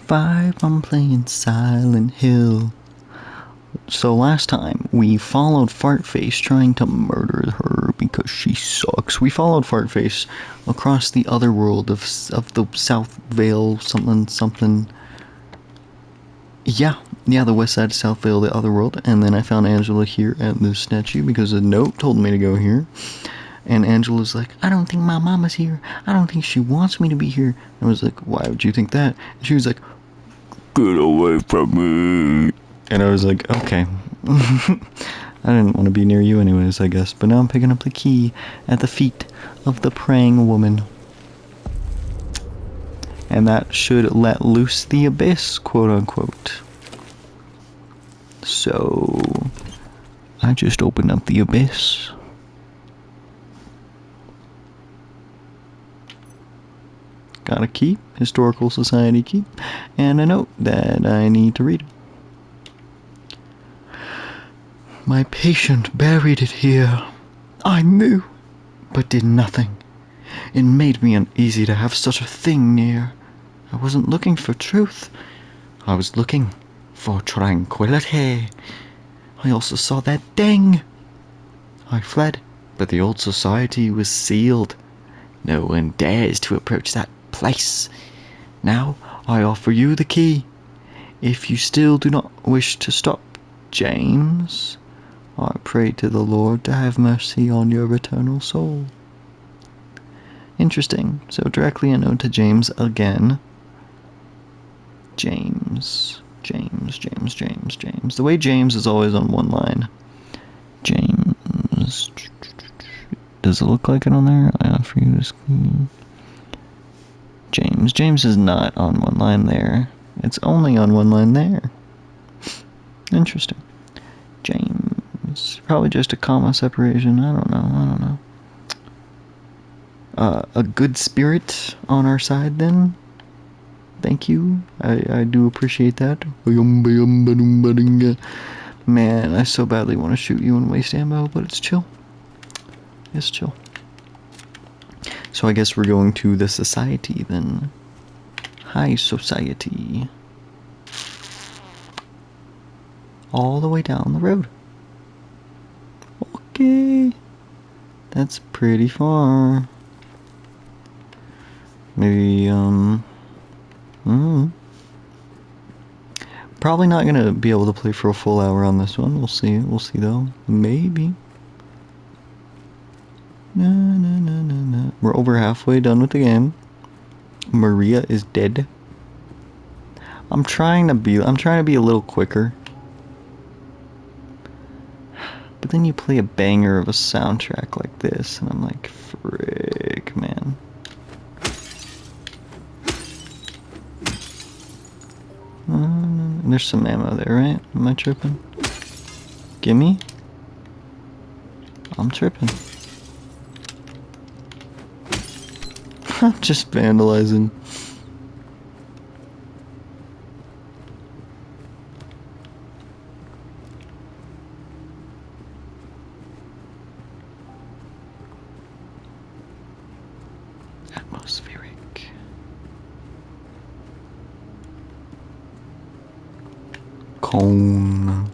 5, I'm playing Silent Hill. So last time, we followed Fartface trying to murder her because she sucks. We followed Fartface across the other world of the South Vale something. Yeah, the west side of South Vale, the other world. And then I found Angela here at this statue because a note told me to go here. And Angela's like, I don't think my mama's here. I don't think she wants me to be here. I was like, why would you think that? And she was like, get away from me. And I was like, okay. I didn't want to be near you anyways, I guess. But now I'm picking up the key at the feet of the praying woman. And that should let loose the abyss, quote unquote. So, I just opened up the abyss. Got a key, Historical Society key, and a note that I need to read. My patient buried it here. I knew, but did nothing. It made me uneasy to have such a thing near. I wasn't looking for truth. I was looking for tranquility. I also saw that thing. I fled, but the old society was sealed. No one dares to approach that place. Now I offer you the key. If you still do not wish to stop, James, I pray to the Lord to have mercy on your eternal soul. Interesting. So directly a note to James again. James. The way James is always on one line. James. Does it look like it on there? I offer you this key. James is not on one line there. It's only on one line there. Interesting. James. Probably just a comma separation. I don't know. A good spirit on our side then. Thank you. I do appreciate that. Man, I so badly want to shoot you and waste ammo, but it's chill. It's chill. So I guess we're going to the society then. High society. All the way down the road. Okay. That's pretty far. Maybe, probably not gonna be able to play for a full hour on this one. We'll see though. Maybe. No. We're over halfway done with the game. Maria is dead. I'm trying to be a little quicker. But then you play a banger of a soundtrack like this, and I'm like, frick, man. There's some ammo there, right? Am I tripping? Gimme? I'm tripping. I'm just vandalizing. Atmospheric. Cone.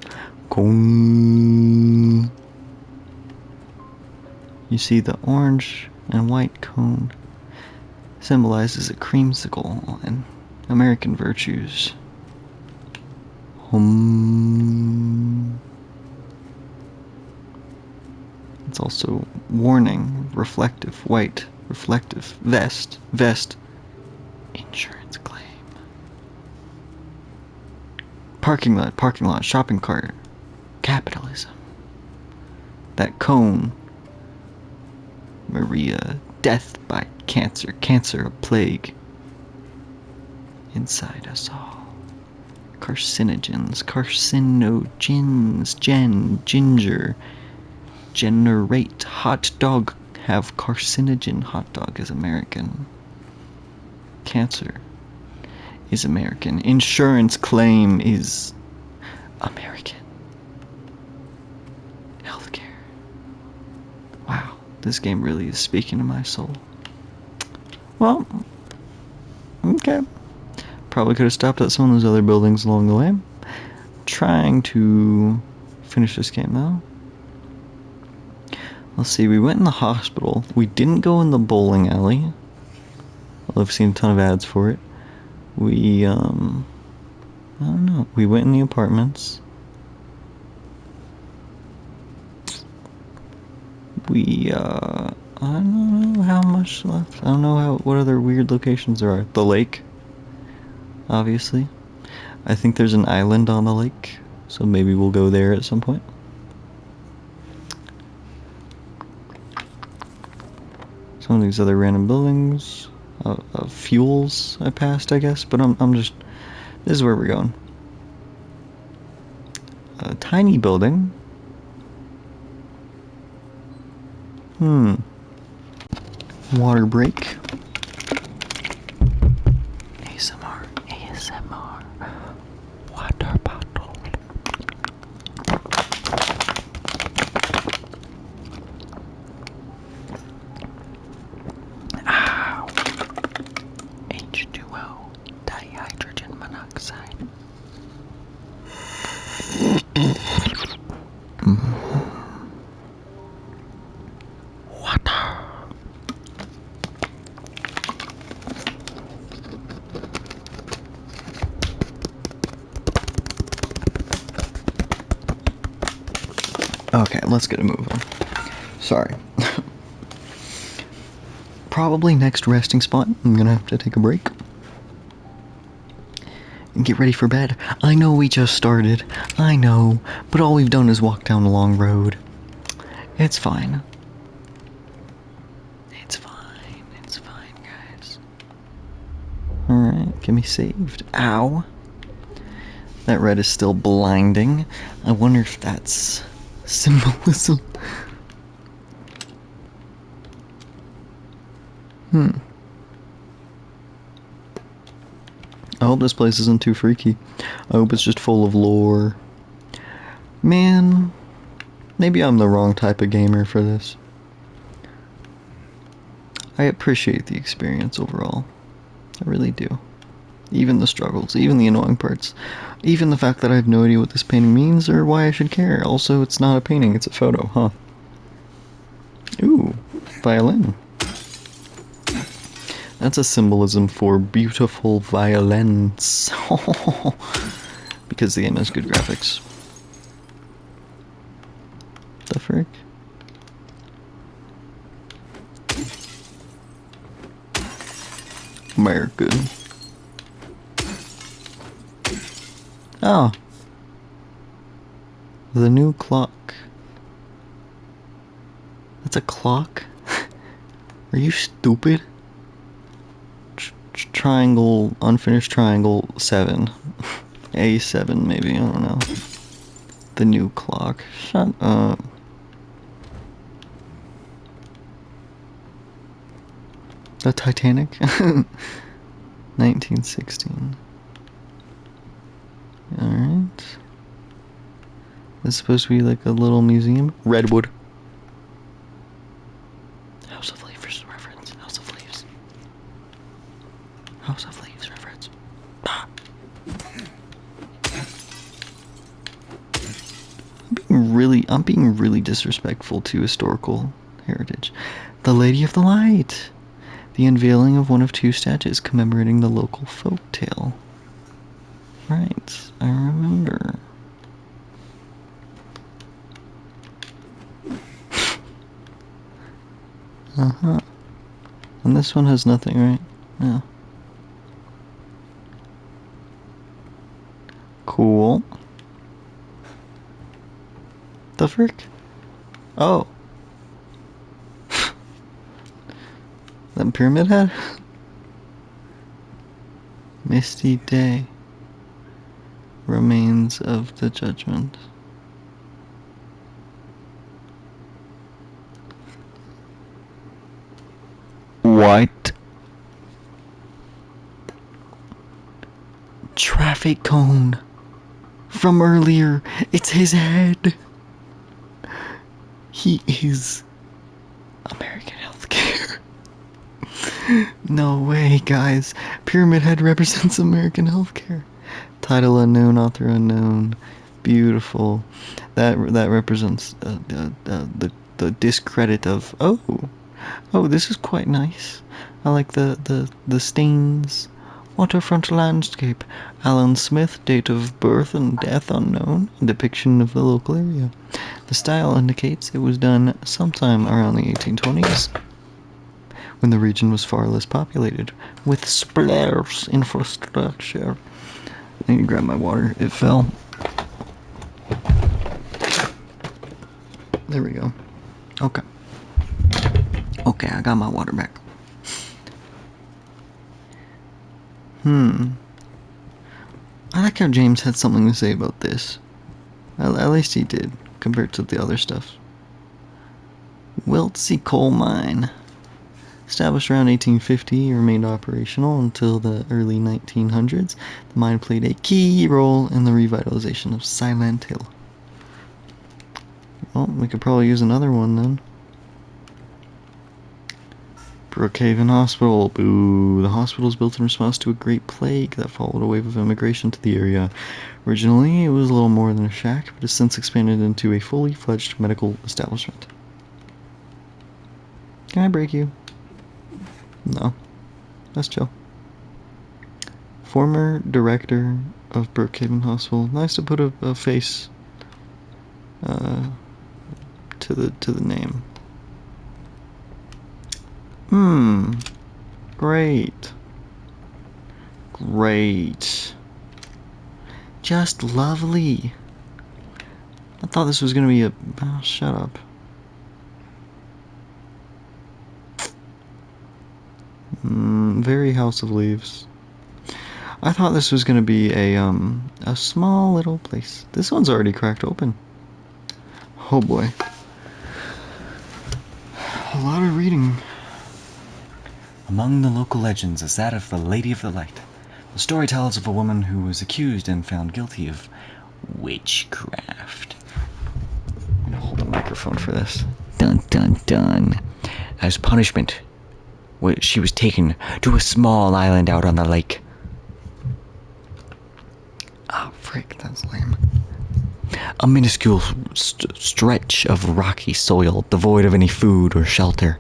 You see the orange and white cone symbolizes a creamsicle and American virtues. It's also warning, reflective, white, reflective, vest, insurance claim. Parking lot, shopping cart, capitalism. That cone, Maria, death by cancer, a plague. Inside us all. Carcinogens, ginger, generate, hot dog, have carcinogen, hot dog is American. Cancer is American. Insurance claim is American. Healthcare. Wow, this game really is speaking to my soul. Well, okay. Probably could have stopped at some of those other buildings along the way. Trying to finish this game though. Let's see, we went in the hospital. We didn't go in the bowling alley. Well, I've seen a ton of ads for it. We, I don't know. We went in the apartments. We, I don't know how much left. I don't know what other weird locations there are. The lake, obviously. I think there's an island on the lake, so maybe we'll go there at some point. Some of these other random buildings, fuels I passed, I guess, but I'm just, this is where we're going. A tiny building. Water break. ASMR. Water bottle. Ow. H2O. Dihydrogen monoxide. Okay, let's get a move on. Sorry. Probably next resting spot, I'm gonna have to take a break. And get ready for bed. I know we just started. I know. But all we've done is walk down a long road. It's fine. It's fine. It's fine, guys. Alright, get me saved. Ow. That red is still blinding. I wonder if that's symbolism. I hope this place isn't too freaky. I hope it's just full of lore. Man, maybe I'm the wrong type of gamer for this. I appreciate the experience overall. I really do. Even the struggles, even the annoying parts. Even the fact that I have no idea what this painting means or why I should care. Also, it's not a painting, it's a photo, huh? Ooh, violin. That's a symbolism for beautiful violence. Because the game has good graphics. The frick? American. Oh. The new clock. That's a clock? Are you stupid? Triangle, unfinished triangle 7. A7 maybe, I don't know. The new clock. Shut up. The Titanic? 1916. Alright. This is supposed to be like a little museum. Redwood. House of Leaves reference. House of Leaves. House of Leaves reference. Ah. I'm being really disrespectful to historical heritage. The Lady of the Light. The unveiling of one of 2 statues commemorating the local folk tale. Right, I remember. Uh-huh. And this one has nothing, right? No. Cool. The frick? Oh. That pyramid head? Misty day. Remains of the judgment. What? Traffic cone. From earlier. It's his head. He is American healthcare. No way, guys. Pyramid Head represents American healthcare. Title unknown, author unknown. Beautiful. That represents the discredit of this is quite nice. I like the stains. Waterfront landscape. Alan Smith, date of birth and death unknown. Depiction of the local area. The style indicates it was done sometime around the 1820s, when the region was far less populated, with sparse infrastructure. I need to grab my water. It fell. There we go. Okay. Okay, I got my water back. I like how James had something to say about this. At least he did, compared to the other stuff. Wiltsey Coal Mine. Established around 1850, it remained operational until the early 1900s. The mine played a key role in the revitalization of Silent Hill. Well, we could probably use another one then. Brookhaven Hospital. Boo. The hospital was built in response to a Great Plague that followed a wave of immigration to the area. Originally, it was a little more than a shack, but has since expanded into a fully fledged medical establishment. Can I break you? No. That's chill. Former director of Brookhaven Hospital. Nice to put a face to the name. Great. Great. Just lovely. I thought this was gonna be a... Oh, shut up. Very House of Leaves. I thought this was gonna be a small little place. This one's already cracked open. Oh boy. A lot of reading. Among the local legends is that of the Lady of the Light. The story tells of a woman who was accused and found guilty of witchcraft. I'm gonna hold the microphone for this. Dun dun dun. As punishment, she was taken to a small island out on the lake. Oh, frick, that's lame. A minuscule stretch of rocky soil, devoid of any food or shelter.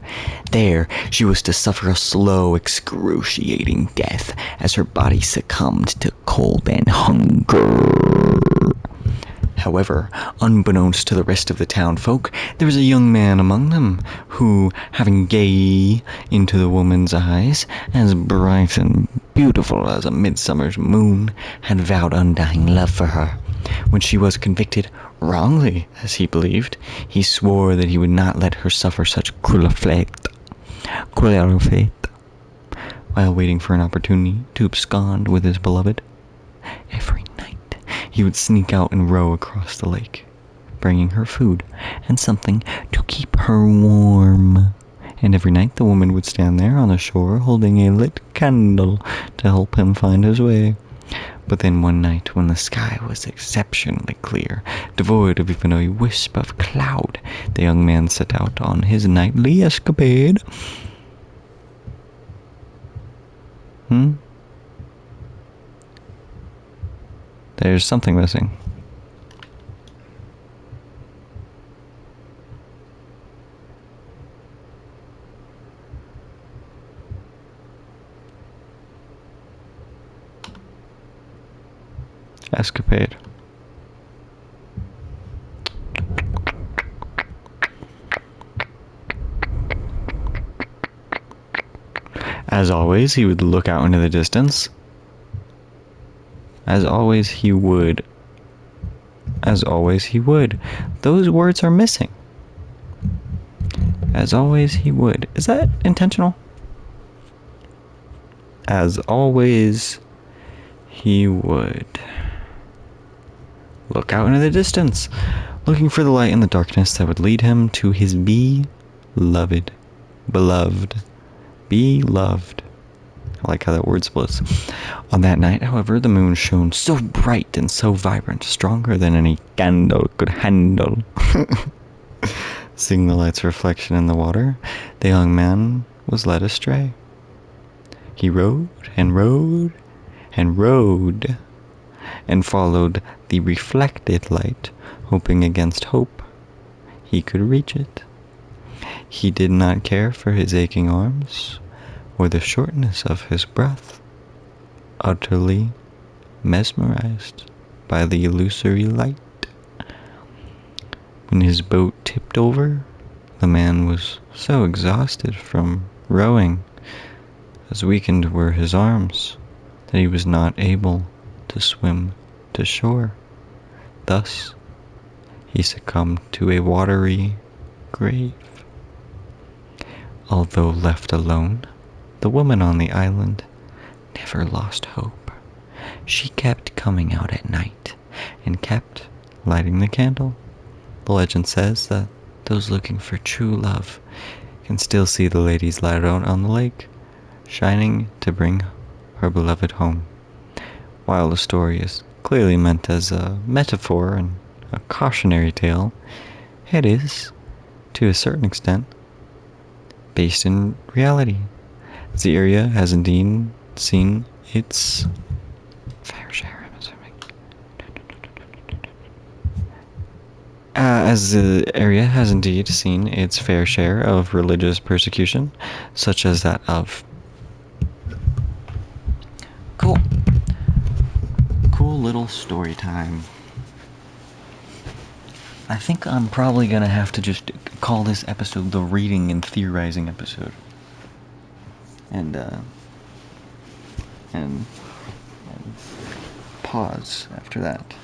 There, she was to suffer a slow, excruciating death as her body succumbed to cold and hunger. However, unbeknownst to the rest of the town folk, there was a young man among them who, having gazed into the woman's eyes, as bright and beautiful as a midsummer's moon, had vowed undying love for her. When she was convicted, wrongly, as he believed, he swore that he would not let her suffer such cruel fate, while waiting for an opportunity to abscond with his beloved. Every night, he would sneak out and row across the lake, bringing her food and something to keep her warm. And every night the woman would stand there on the shore holding a lit candle to help him find his way. But then one night, when the sky was exceptionally clear, devoid of even a wisp of cloud, the young man set out on his nightly escapade. There's something missing. Escapade. As always, he would look out into the distance. As always, he would. As always, he would. Those words are missing. As always, he would. Is that intentional? As always, he would. Look out into the distance, looking for the light in the darkness that would lead him to his beloved. Beloved. Beloved. I like how that word splits. On that night, however, the moon shone so bright and so vibrant, stronger than any candle could handle. Seeing the light's reflection in the water, the young man was led astray. He rode and rode and rode and followed the reflected light, hoping against hope he could reach it. He did not care for his aching arms or the shortness of his breath, utterly mesmerized by the illusory light. When his boat tipped over, the man was so exhausted from rowing, as weakened were his arms, that he was not able to swim to shore. Thus, he succumbed to a watery grave. Although left alone, the woman on the island never lost hope. She kept coming out at night and kept lighting the candle. The legend says that those looking for true love can still see the lady's light out on the lake, shining to bring her beloved home. While the story is clearly meant as a metaphor and a cautionary tale, it is, to a certain extent, based in reality. The area has indeed seen its fair share. As the area has indeed seen its fair share of religious persecution, such as that of... Cool little story time. I think I'm probably gonna have to just call this episode the reading and theorizing episode. And pause after that.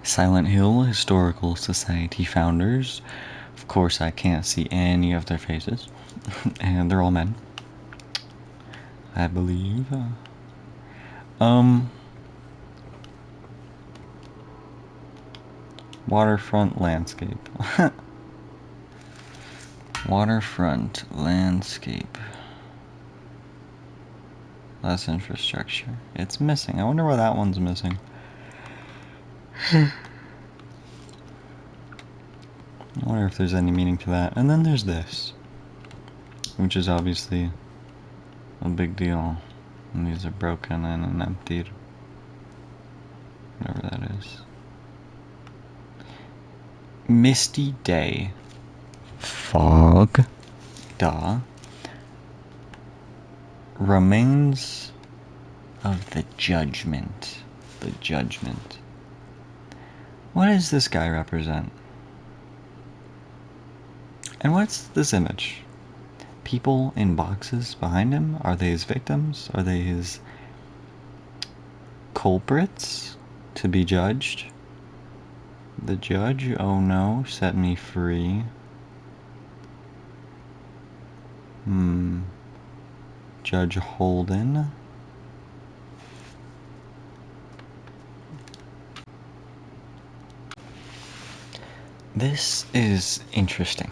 Silent Hill Historical Society founders. Of course, I can't see any of their faces. And they're all men, I believe. Waterfront landscape. Waterfront landscape. Less infrastructure. It's missing. I wonder why that one's missing. I wonder if there's any meaning to that. And then there's this, which is obviously a big deal. And these are broken and emptied. Whatever that is. Misty day. Fog. Duh. Remains of the judgment. The judgment. What does this guy represent? And what's this image? People in boxes behind him? Are they his victims? Are they his culprits to be judged? The judge, oh no, set me free. Judge Holden. This is interesting.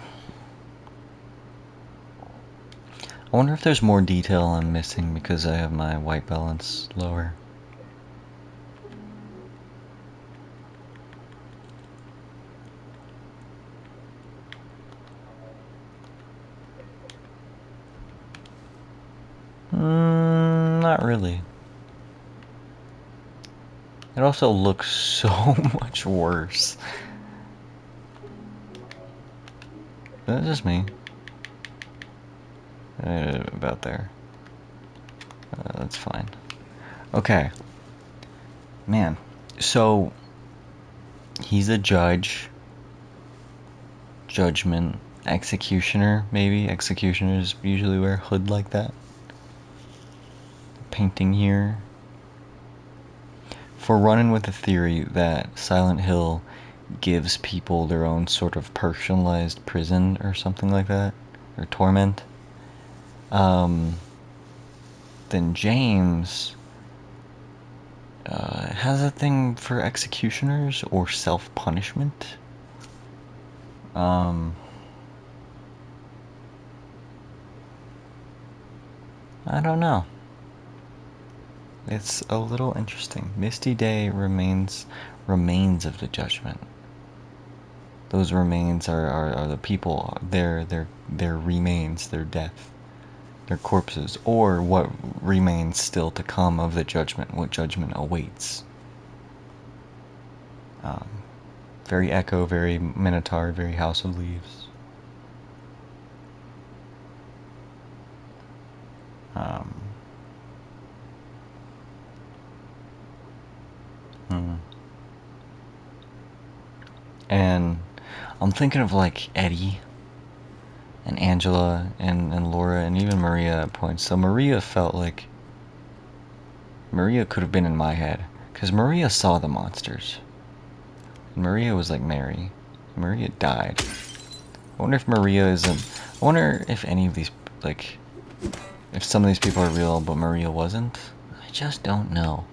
I wonder if there's more detail I'm missing because I have my white balance lower. Not really. It also looks so much worse. That's just me. About there. That's fine. Okay. Man. So, he's a judge. Judgment. Executioner, maybe? Executioners usually wear a hood like that. Painting here. For running with the theory that Silent Hill gives people their own sort of personalized prison or something like that, or torment, then James has a thing for executioners or self-punishment. I don't know. It's a little interesting. Misty Day remains of the judgment. Those remains are the people. They're their remains, their death, their corpses, or what remains still to come of the judgment, what judgment awaits. Very Echo, very Minotaur, very House of Leaves. And I'm thinking of like Eddie and Angela and Laura and even Maria at points. So Maria felt like Maria could have been in my head because Maria saw the monsters. And Maria was like Mary. Maria died. I wonder if Maria isn't. I wonder if any of these, like, if some of these people are real but Maria wasn't. I just don't know.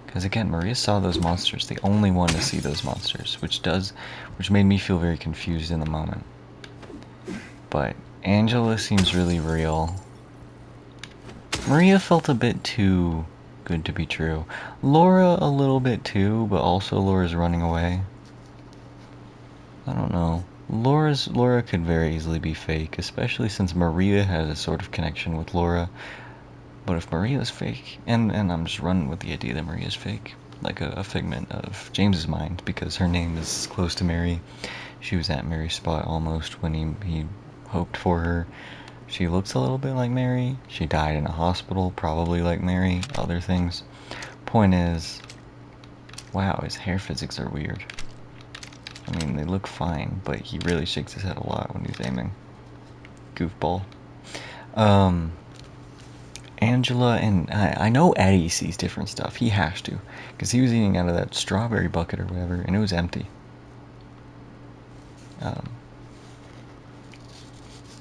Because again, Maria saw those monsters, the only one to see those monsters, which made me feel very confused in the moment. But Angela seems really real. Maria felt a bit too good to be true. Laura a little bit too, but also Laura's running away. I don't know. Laura could very easily be fake, especially since Maria has a sort of connection with Laura. But if Maria's fake, and I'm just running with the idea that Maria's fake, like a figment of James's mind, because her name is close to Mary. She was at Mary's spot almost when he hoped for her. She looks a little bit like Mary. She died in a hospital, probably like Mary. Other things. Point is, wow, his hair physics are weird. I mean, they look fine, but he really shakes his head a lot when he's aiming. Goofball. Angela and I know Eddie sees different stuff. He has to, because he was eating out of that strawberry bucket or whatever, and it was empty. I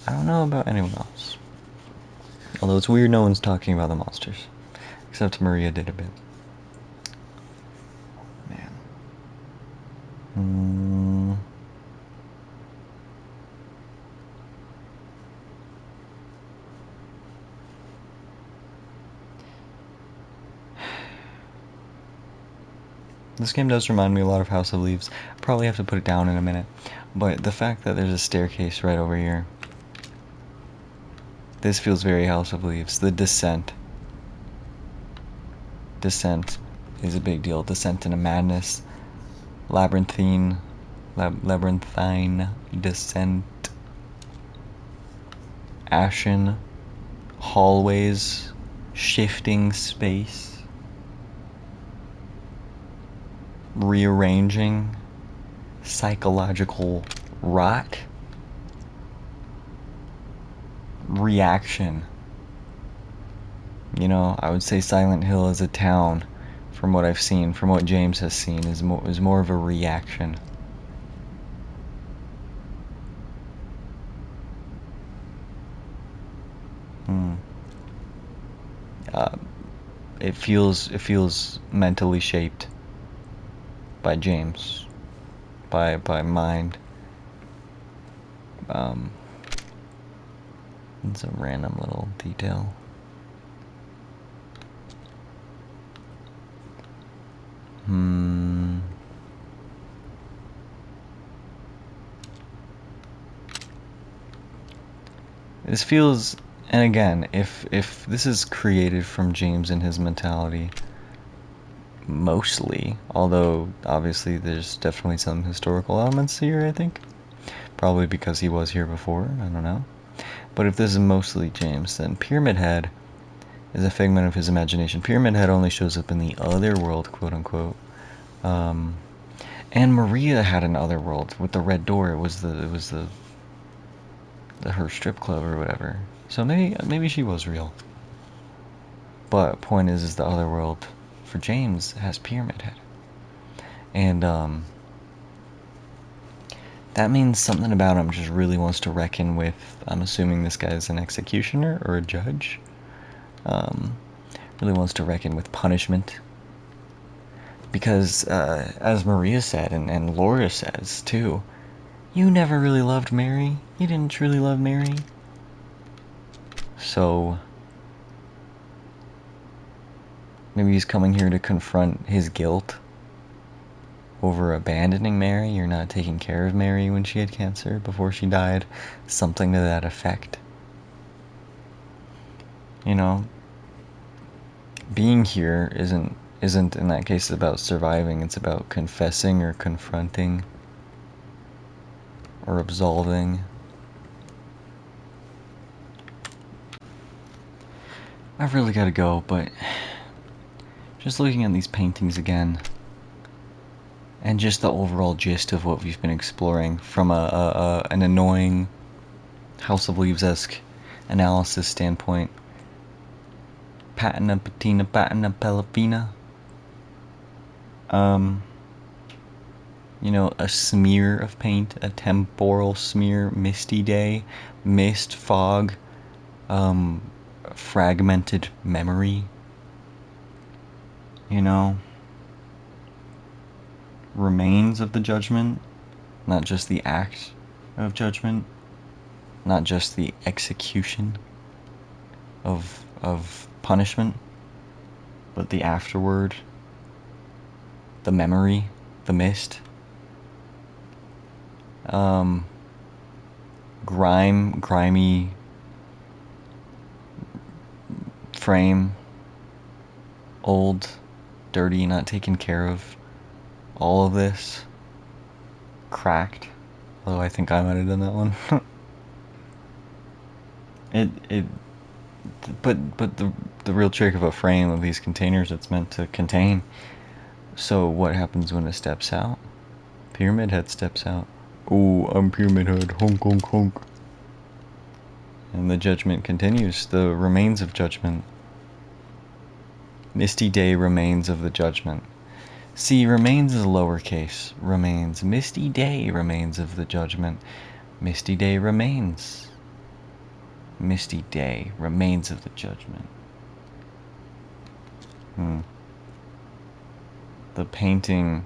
don't know about anyone else. Although it's weird no one's talking about the monsters. Except Maria did a bit. Man. This game does remind me a lot of House of Leaves. Probably have to put it down in a minute. But the fact that there's a staircase right over here. This feels very House of Leaves. The descent. Descent is a big deal. Descent into madness. Labyrinthine descent. Ashen hallways. Shifting space. Rearranging. Psychological rot. Reaction. You know, I would say Silent Hill as a town, from what I've seen, from what James has seen, is more of a reaction. It feels mentally shaped by James, by mind. It's a random little detail. This feels, and again, if this is created from James and his mentality, mostly, although obviously there's definitely some historical elements here, I think. Probably because he was here before, I don't know. But if this is mostly James, then Pyramid Head is a figment of his imagination. Pyramid Head only shows up in the other world, quote unquote. And Maria had an other world with the red door. It was the her strip club or whatever. So maybe she was real. But point is the other world for James has Pyramid Head. And that means something about him just really wants to reckon with, I'm assuming this guy's an executioner or a judge. Really wants to reckon with punishment. Because, as Maria said, and Laura says too, you never really loved Mary. You didn't truly love Mary. So, maybe he's coming here to confront his guilt. over abandoning Mary. You're not taking care of Mary when she had cancer before she died. Something to that effect. You know, being here isn't in that case about surviving. It's about confessing or confronting or absolving. I've really got to go, but just looking at these paintings again, and just the overall gist of what we've been exploring from an annoying House of Leaves-esque analysis standpoint. Patina, patina, patina, pelopina. You know, a smear of paint, a temporal smear, misty day, mist, fog, fragmented memory. You know, remains of the judgment, not just the act of judgment, not just the execution of punishment, but the afterword, the memory, the mist. Grimy frame, old, dirty, not taken care of. All of this cracked, although I think I might have done that one. But the real trick of a frame of these containers, it's meant to contain. So what happens when it steps out? Pyramid Head steps out. Oh, I'm Pyramid Head. Honk, honk, honk. And the judgment continues. The remains of judgment. Misty day, remains of the judgment. See, remains is lowercase. Remains. Misty day, remains of the judgment. Misty day remains. Misty day, remains of the judgment. The painting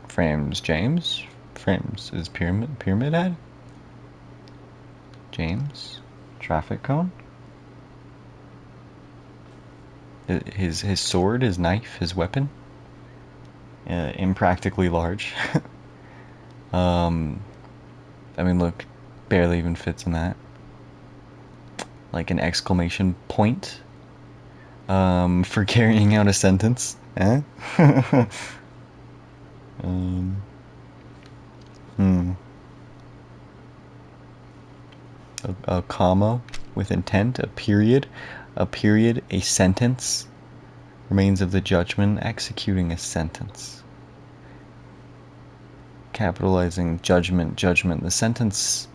frames James. Frames is Pyramid Head. James. Traffic cone. His sword, his knife, his weapon. Impractically large. I mean, look, barely even fits in that. Like an exclamation point. For carrying out a sentence. Eh? A comma with intent, a period, a sentence. Remains of the judgment, executing a sentence. Capitalizing judgment. The sentence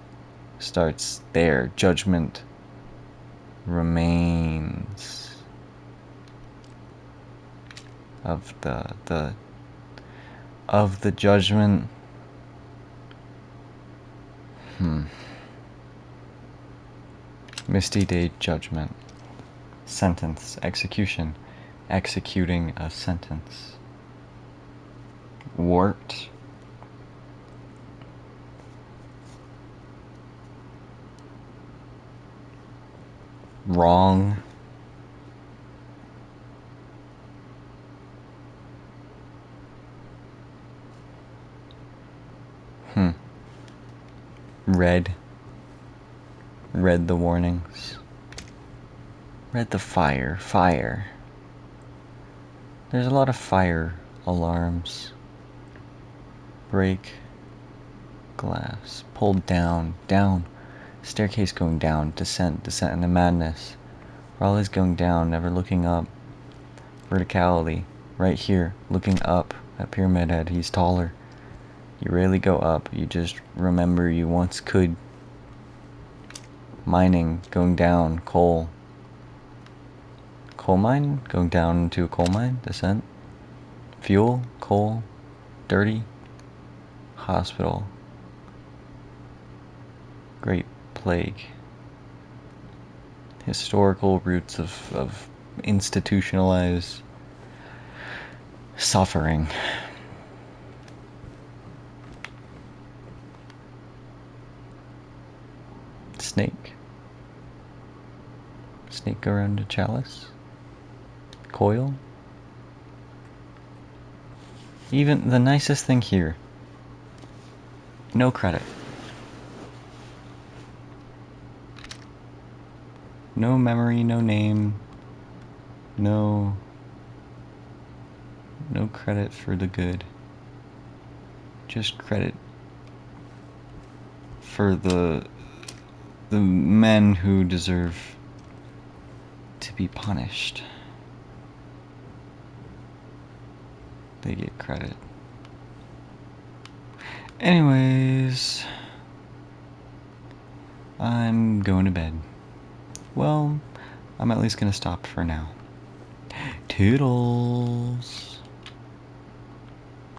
starts there. Judgment remains of the judgment. Misty day judgment. Sentence. Execution. Executing a sentence. Warped. Wrong. Read the warnings. Read the fire. There's a lot of fire alarms. Break. Glass. Pulled down. Staircase going down. Descent into madness. We're always going down, never looking up. Verticality. Right here, looking up at Pyramid Head. He's taller. You rarely go up. You just remember you once could. Mining, going down. Coal. Coal mine, going down into a coal mine. Descent. Fuel, coal, dirty. Hospital. Great plague. Historical roots of institutionalized suffering. Snake around a chalice. Coil. Even the nicest thing here, no credit. No memory, no name, no credit for the good. Just credit for the men who deserve to be punished. They get credit. Anyways, I'm going to bed. Well, I'm at least gonna stop for now. Toodles!